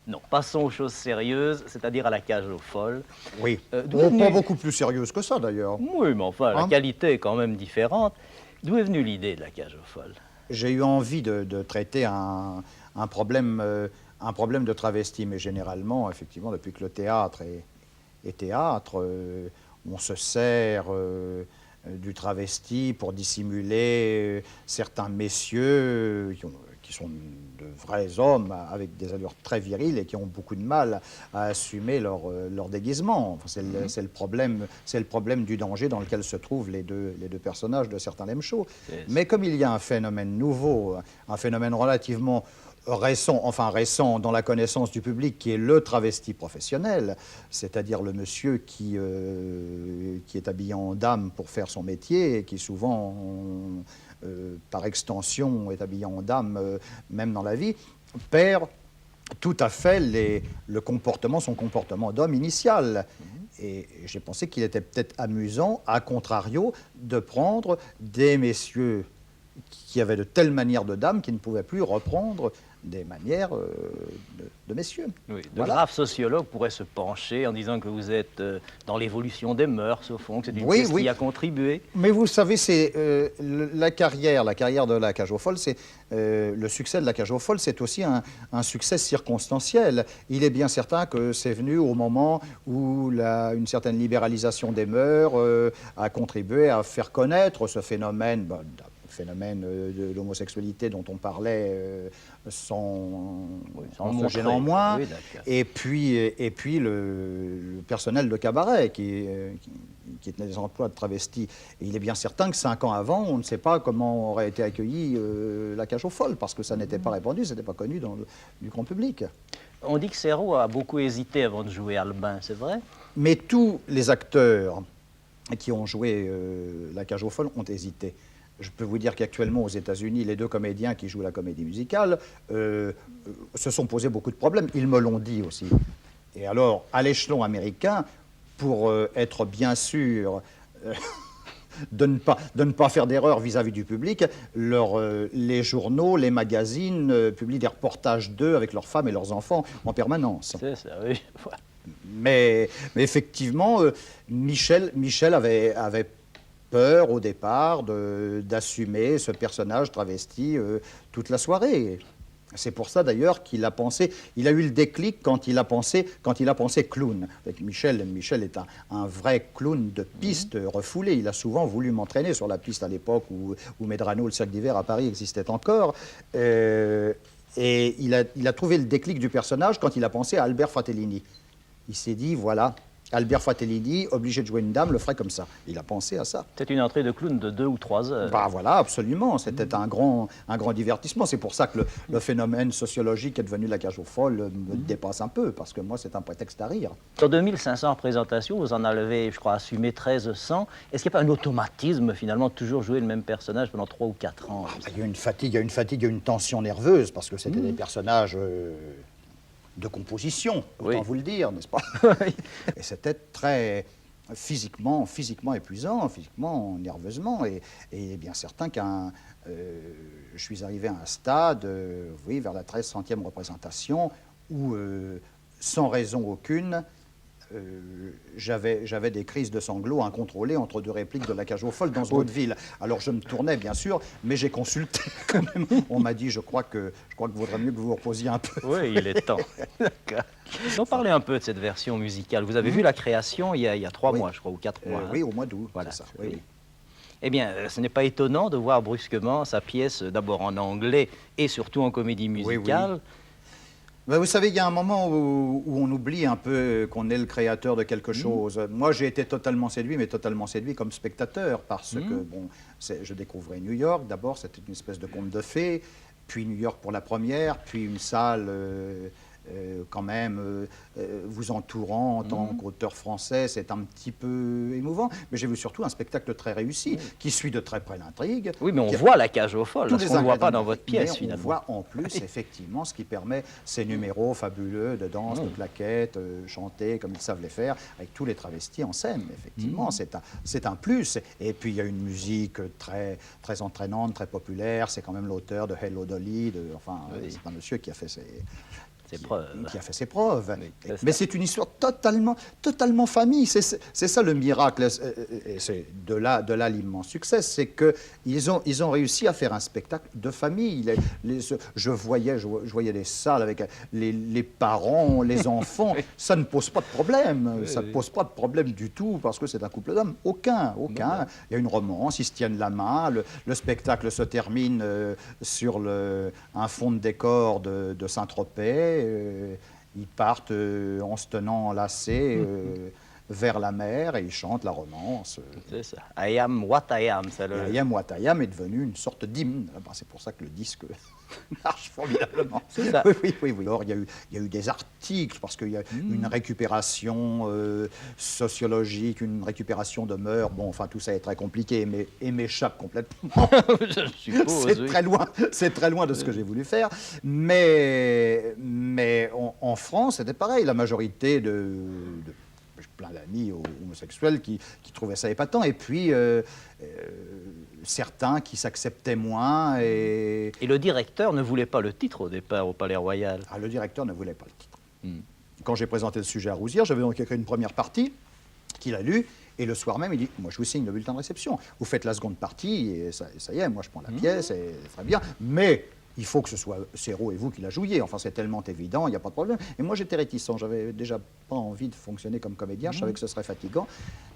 Non, passons aux choses sérieuses, c'est-à-dire à la cage aux folles. Oui. D'où est Pas venue... beaucoup plus sérieuse que ça, d'ailleurs. Oui, mais enfin, la Hein? qualité est quand même différente. D'où est venue l'idée de la cage aux folles? J'ai eu envie de traiter un problème, un problème de travesti, mais généralement, effectivement, depuis que le théâtre est théâtre, on se sert du travesti pour dissimuler certains messieurs qui sont de vrais hommes avec des allures très viriles et qui ont beaucoup de mal à assumer leur déguisement. Enfin, c'est le problème du danger dans lequel se trouvent les deux personnages de certains lame shows. Mais comme il y a un phénomène nouveau, un phénomène relativement récent, enfin récent dans la connaissance du public, qui est le travesti professionnel, c'est-à-dire le monsieur qui est habillé en dame pour faire son métier et qui souvent, par extension, est habillé en dame, même dans la vie, perd tout à fait son comportement d'homme initial. Et j'ai pensé qu'il était peut-être amusant, à contrario, de prendre des messieurs qui avaient de telles manières de dames qu'ils ne pouvaient plus reprendre des manières de messieurs. Oui, de Voilà. graves sociologues pourraient se pencher en disant que vous êtes dans l'évolution des mœurs, au fond, que c'est une pièce qui a contribué. Mais vous savez, c'est la carrière de la cage aux folles, c'est le succès de la cage aux folles, c'est aussi un succès circonstanciel. Il est bien certain que c'est venu au moment où une certaine libéralisation des mœurs a contribué à faire connaître ce phénomène. De l'homosexualité dont on parlait sans en gênant moins, oui, et puis le personnel de cabaret qui tenait des emplois de travestis. Et il est bien certain que 5 ans avant, on ne sait pas comment aurait été accueillie la cage aux folles, parce que ça n'était pas répandu, ça n'était pas connu du grand public. On dit que Serrault a beaucoup hésité avant de jouer Albin, c'est vrai? Mais tous les acteurs qui ont joué la cage aux folles ont hésité. Je peux vous dire qu'actuellement, aux États-Unis, les 2 comédiens qui jouent la comédie musicale se sont posés beaucoup de problèmes. Ils me l'ont dit aussi. Et alors, à l'échelon américain, pour être bien sûr de ne pas faire d'erreur vis-à-vis du public, les journaux, les magazines publient des reportages d'eux avec leurs femmes et leurs enfants en permanence. C'est ça, oui. Mais effectivement, Michel avait peur au départ d'assumer ce personnage travesti toute la soirée. C'est pour ça d'ailleurs qu'il a pensé, il a eu le déclic quand il a pensé clown. Michel est un vrai clown de piste refoulé. Il a souvent voulu m'entraîner sur la piste à l'époque où Medrano, le cirque d'hiver à Paris, existait encore. Et il a trouvé le déclic du personnage quand il a pensé à Albert Fratellini. Il s'est dit, voilà, Albert Fratellini, obligé de jouer une dame, le ferait comme ça. Il a pensé à ça. C'est une entrée de clown de 2 ou 3 heures. Bah voilà, absolument. C'était un grand divertissement. C'est pour ça que le phénomène sociologique est devenu la cage aux folles me dépasse un peu, parce que moi, c'est un prétexte à rire. Sur 2500 représentations, vous en avez, je crois, assumé 1300. Est-ce qu'il n'y a pas un automatisme, finalement, de toujours jouer le même personnage pendant 3 ou 4 ans? Il y a une fatigue, il y a une tension nerveuse, parce que c'était des personnages de composition, autant vous le dire, n'est-ce pas? Et c'était très physiquement épuisant, physiquement, nerveusement, et bien certain je suis arrivé à un stade, oui, vers la 1300e représentation, où, sans raison aucune, j'avais des crises de sanglots incontrôlées entre 2 répliques de la cage aux folles dans ce vaudeville. Alors je me tournais bien sûr, mais j'ai consulté quand même. On m'a dit, je crois que vaudrait mieux que vous vous reposiez un peu. Oui, il est temps. D'accord. On parlait un peu de cette version musicale. Vous avez vu la création il y a 3 mois, je crois, ou 4 mois. Oui, au mois d'août, voilà. c'est ça. Oui. Eh bien, ce n'est pas étonnant de voir brusquement sa pièce d'abord en anglais et surtout en comédie musicale. Oui. Ben, vous savez, il y a un moment où on oublie un peu qu'on est le créateur de quelque chose. Moi, j'ai été totalement séduit, mais totalement séduit comme spectateur, parce que, bon, je découvrais New York. D'abord, c'était une espèce de conte de fées, puis New York pour la première, puis une salle quand même vous entourant en tant qu'auteur français, c'est un petit peu émouvant. Mais j'ai vu surtout un spectacle très réussi, qui suit de très près l'intrigue. Oui, mais on voit la cage aux folles, parce qu'on ne voit pas dans votre pièce, mais finalement. on voit en plus, effectivement, ce qui permet ces numéros fabuleux de danse, de claquettes, chantés comme ils savent les faire, avec tous les travestis en scène, effectivement. C'est un plus. Et puis, il y a une musique très, très entraînante, très populaire. C'est quand même l'auteur de Hello Dolly, c'est un monsieur qui a fait Ses preuves. Qui a fait ses preuves. Oui, c'est Mais ça. c'est une histoire totalement famille. C'est ça le miracle. Et c'est de là l'immense succès. C'est qu'ils ont réussi à faire un spectacle de famille. Je voyais les salles avec les parents, les enfants. Ça ne pose pas de problème. Ça ne pose pas de problème du tout parce que c'est un couple d'hommes. Aucun. Il y a une romance, ils se tiennent la main. Le spectacle se termine sur un fond de décor de Saint-Tropez. Ils partent en se tenant enlacés vers la mer et ils chantent la romance. C'est ça. I am what I am. C'est le... I am what I am est devenu une sorte d'hymne. Ben, c'est pour ça que le disque marche formidablement. C'est ça. Oui. Alors, il y a eu des articles parce qu'il y a une récupération sociologique, une récupération de mœurs. Bon, enfin, tout ça est très compliqué, mais et m'échappe complètement. Je suppose, C'est oui. très loin de ce que j'ai voulu faire. Mais en France, c'était pareil. La majorité j'ai plein d'amis homosexuels qui trouvaient ça épatant. Et puis, certains qui s'acceptaient moins. Et le directeur ne voulait pas le titre au départ au Palais Royal. le directeur ne voulait pas le titre. Quand j'ai présenté le sujet à Rouzières, j'avais donc écrit une première partie qu'il a lue. Et le soir même, il dit, moi je vous signe le bulletin de réception. Vous faites la seconde partie et ça y est, moi je prends la pièce et c'est très bien. Mais il faut que ce soit Serrault et vous qui la jouiez. Enfin, c'est tellement évident, il n'y a pas de problème. Et moi, j'étais réticent. J'avais déjà pas envie de fonctionner comme comédien. Je savais que ce serait fatigant.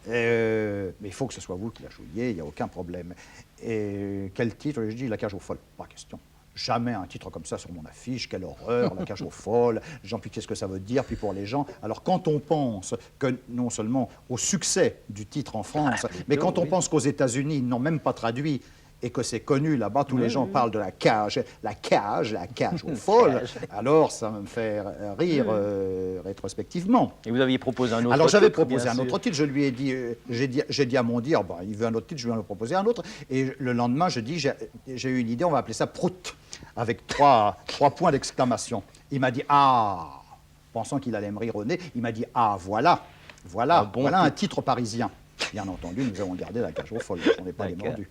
Mais il faut que ce soit vous qui la jouiez, il n'y a aucun problème. Et quel titre? Je dis La Cage aux Folles. Pas question. Jamais un titre comme ça sur mon affiche, quelle horreur, La Cage aux Folles. Les gens, puis qu'est-ce que ça veut dire? Puis pour les gens. Alors, quand on pense que non seulement au succès du titre en France, mais quand on pense qu'aux États-Unis, ils n'ont même pas traduit et que c'est connu là-bas, tous les gens parlent de la cage aux folles, alors ça me fait rire rétrospectivement. Et vous aviez proposé un autre Alors j'avais titre, proposé bien un sûr. autre titre, je lui ai dit, j'ai dit à mon dire, bon, il veut un autre titre, je vais en proposer un autre, et le lendemain je dis, j'ai eu une idée, on va appeler ça Prout, avec trois points d'exclamation. Il m'a dit, ah, pensant qu'il allait me rire au nez, il m'a dit, ah, voilà Un bon un titre parisien. Bien entendu, nous avons gardé La Cage aux folles, on n'est pas les D'accord. mordus.